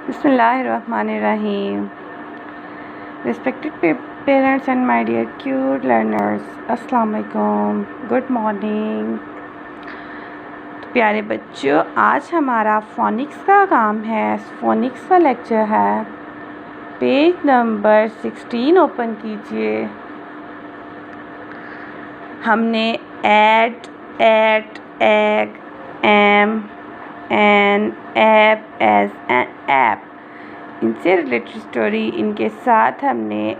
Bismillahirrahmanirrahim. Respected parents and my dear cute learners, अस्सलाम वालेकुम, good morning. तो प्यारे बच्चों, आज हमारा फोनिक्स का काम है। फोनिक्स का लेक्चर है। पेज नंबर 16 ओपन कीजिए। हमने at, ag, am, an, ap, as and ap, इनसे रिलेटेड स्टोरी, इनके साथ हमने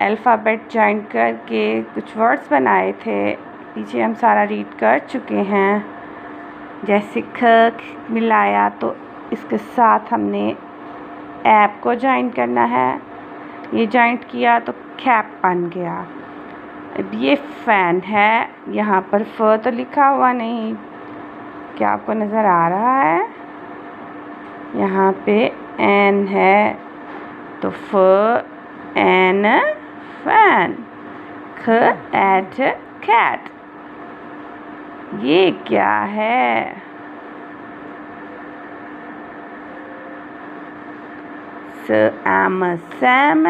अल्फ़ाबेट जॉइन करके कुछ वर्ड्स बनाए थे। पीछे हम सारा रीड कर चुके हैं। जैसे ख मिलाया तो इसके साथ हमने ऐप को जॉइन करना है। ये जॉइंट किया तो कैप बन गया। अब ये फ़ैन है। यहाँ पर फ तो लिखा हुआ नहीं, क्या आपको नज़र आ रहा है? यहाँ पे एन है तो फ एन फैन। ख एट कैट। ये क्या है? स एम सैम।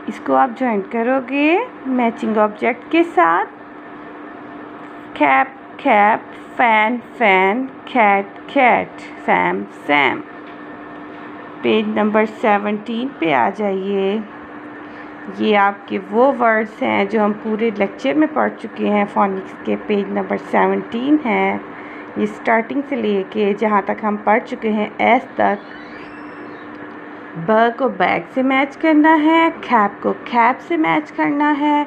इसको आप ज्वाइंट करोगे मैचिंग ऑब्जेक्ट के साथ। Cap cap, fan fan, cat cat, Sam Sam. Page number 17 पे आ जाइए। ये आपके वो वर्ड्स हैं जो हम पूरे लेक्चर में पढ़ चुके हैं। फोनिक्स के पेज नंबर 17 है। ये स्टार्टिंग से लेके जहाँ तक हम पढ़ चुके हैं एस तक। ब को बैग से मैच करना है, कैप को कैप से मैच करना है,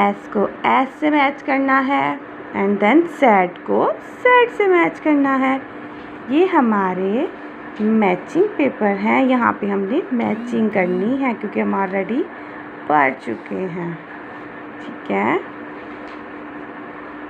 एस को एस से मैच करना है, एंड देन सैड को सैड से मैच करना है। ये हमारे मैचिंग पेपर हैं। यहाँ पे हमने मैचिंग करनी है क्योंकि हम ऑलरेडी पढ़ चुके हैं। ठीक है।